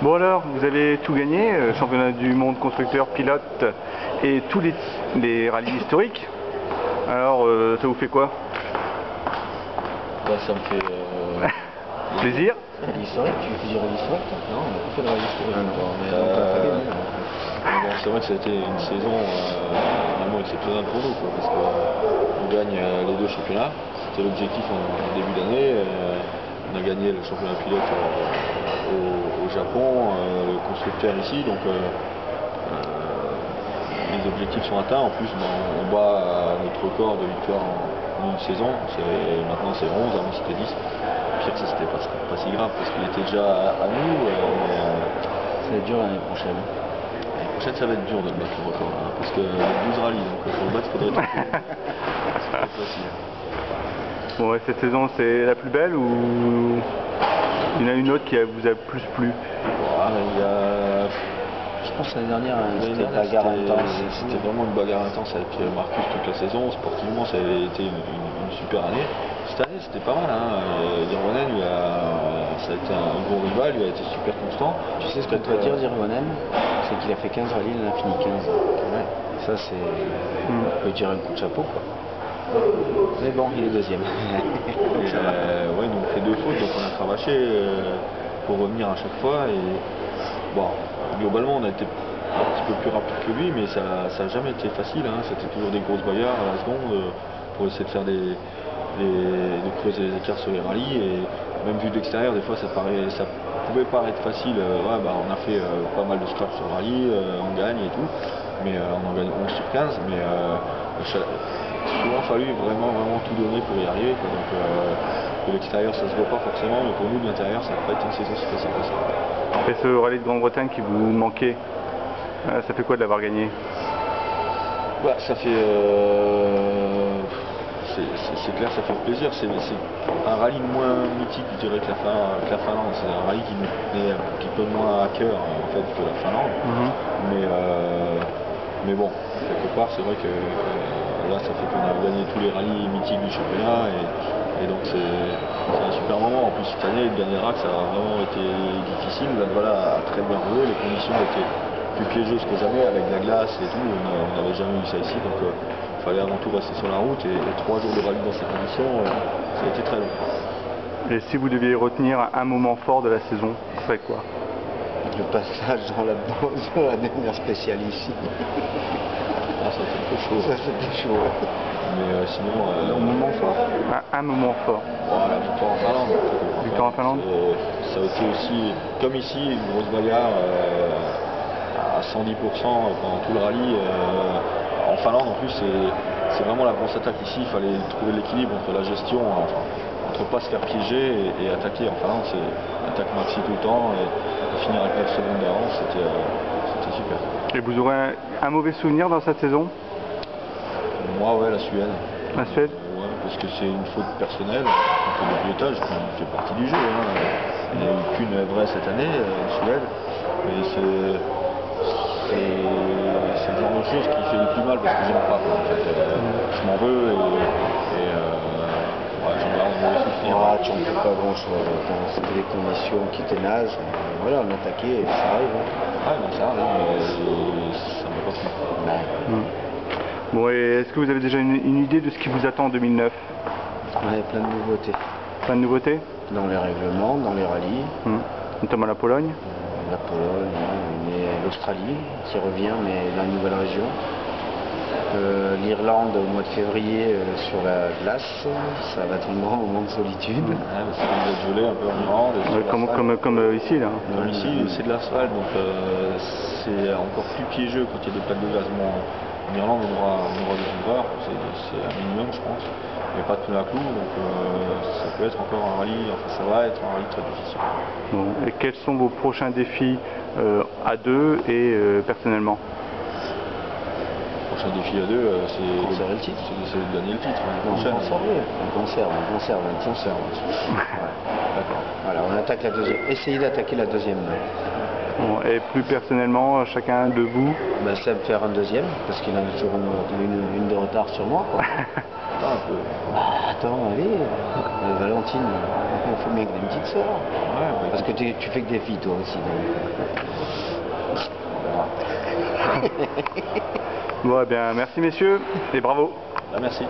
Bon alors, vous avez tout gagné, championnat du monde constructeur, pilote et tous les rallyes historiques. Alors, ça vous fait quoi? Bah, ça me fait plaisir. Rallye historique, tu fais du rallye historique toi? Non, on n'a pas fait de rallye historique. Ah non, encore, mais bon, c'est vrai que ça a été une saison vraiment exceptionnelle pour nous, quoi, parce qu'on gagne les deux championnats. C'était l'objectif en début d'année. On a gagné le championnat pilote au Japon, le constructeur ici, donc les objectifs sont atteints. En plus, on bat notre record de victoire en une saison. Maintenant c'est 11, avant c'était 10. Pire que ça, c'était pas si grave parce qu'il était déjà à nous. Ça va être dur l'année prochaine. L'année prochaine, ça va être dur de battre le record, hein, parce que 12 rallyes, donc pour le battre, il faudrait être c'est pas facile. Bon, et cette saison, c'est la plus belle ou il y en a une autre qui vous a plus plu? Je pense que l'année dernière, c'était une bagarre intense. C'était vraiment une bagarre intense avec Marcus toute la saison. Sportivement, ça avait été une super année. Cette année, c'était pas mal. Dirvonen, ça a été un bon rival, il a été super constant. Tu sais ce qu'on peut dire Dirvonen? C'est qu'il a fait 15 rallyes, il en a fini 15. Ouais. Ça, c'est. On peut dire un coup de chapeau, quoi. Mais bon, il est deuxième. Ouais, il nous fait 2 fautes, donc on a cravaché pour revenir à chaque fois. Et bon, globalement, on a été un petit peu plus rapide que lui, mais ça n'a jamais été facile. C'était toujours des grosses bagarres à la seconde pour essayer de faire de creuser les écarts sur les rallyes. Et même vu de l'extérieur, des fois, ça pouvait paraître facile. On a fait pas mal de scraps sur le rallye, on gagne et tout, mais on en gagne 11 sur 15. Mais souvent fallu vraiment tout donner pour y arriver, quoi. Donc de l'extérieur ça se voit pas forcément, mais pour nous de l'intérieur ça n'a pas été une saison si facile que ça. Et ce rallye de Grande-Bretagne qui vous manquait, ça fait quoi de l'avoir gagné? Bah, ça fait c'est clair, ça fait plaisir. C'est un rallye moins mythique, je dirais, que la Finlande. C'est un rallye qui me tenait un petit peu moins à cœur en fait que la Finlande. Mais bon, quelque part, c'est vrai que là, ça fait qu'on a gagné tous les rallyes mythiques du championnat et donc c'est un super moment. En plus, cette année, le dernier rack, ça a vraiment été difficile. La Voilà a très bien roulé, les conditions étaient plus piégeuses que jamais avec de la glace et tout. On n'avait jamais eu ça ici, donc il fallait avant tout rester sur la route et 3 jours de rallye dans ces conditions, ça a été très long. Et si vous deviez retenir un moment fort de la saison, ce serait quoi? Le passage dans la dernière spéciale ici. Ah, ça fait un peu chaud. Ça c'était chaud. Mais sinon. Un moment fort. Un moment fort. Voilà, la victoire en Finlande. Victoire en Finlande. Ça a été aussi, comme ici, une grosse bagarre à 110% pendant tout le rallye. En Finlande, en plus, c'est vraiment la grosse attaque ici. Il fallait trouver l'équilibre entre la gestion, entre pas se faire piéger et attaquer. En Finlande, c'est attaque maxi tout le temps et finir avec 9 secondes d'avance, c'était super. Et vous aurez un mauvais souvenir dans cette saison? Moi, ouais, la Suède. La Suède? Ouais, parce que c'est une faute personnelle. On fait du pilotage, qui fait partie du jeu. Il n'y a eu qu'une vraie cette année, en Suède. Mais c'est le genre de chose qui fait le plus mal parce que j'aime pas. En fait. Je m'en veux et j'en garde un mauvais souvenir. Tu ne fais pas grand chose. C'était des conditions qui étaient nages. Voilà, on attaquait et ça arrive. Ouais, ben ça arrive, mais ça ne m'a pas plu. Bon, et est-ce que vous avez déjà une idée de ce qui vous attend en 2009? On avait plein de nouveautés. Plein de nouveautés? Dans les règlements, dans les rallyes. Notamment la Pologne? La Pologne, mais l'Australie qui revient, mais dans une nouvelle région. L'Irlande au mois de février sur la glace, ça va être un grand moment de solitude. Ça va être gelé un peu en Irlande. Comme ici là. Comme ici, c'est de l'asphalte, donc c'est encore plus piégeux quand il y a des plaques de glace. En Irlande, on aura des ouvreurs, c'est un minimum, je pense. Il n'y a pas de pneus à clous, donc ça peut être encore un rallye, ça va être un rallye très difficile. Bon. Et quels sont vos prochains défis à deux et personnellement? Le prochain défi à deux, c'est de gagner le titre. On conserve. D'accord. Voilà, on attaque la deuxième. Essayez d'attaquer la deuxième. Bon, et plus personnellement, chacun de vous? Ça me faire un deuxième, parce qu'il en a toujours une de retard sur moi, quoi. pas un peu. Bah, attends, allez, Valentine, il faut bien que t'aies une petite sœur. Ouais, bah, Parce que tu fais que des filles, toi aussi. Bon, eh bien, merci messieurs, et bravo. bah, merci.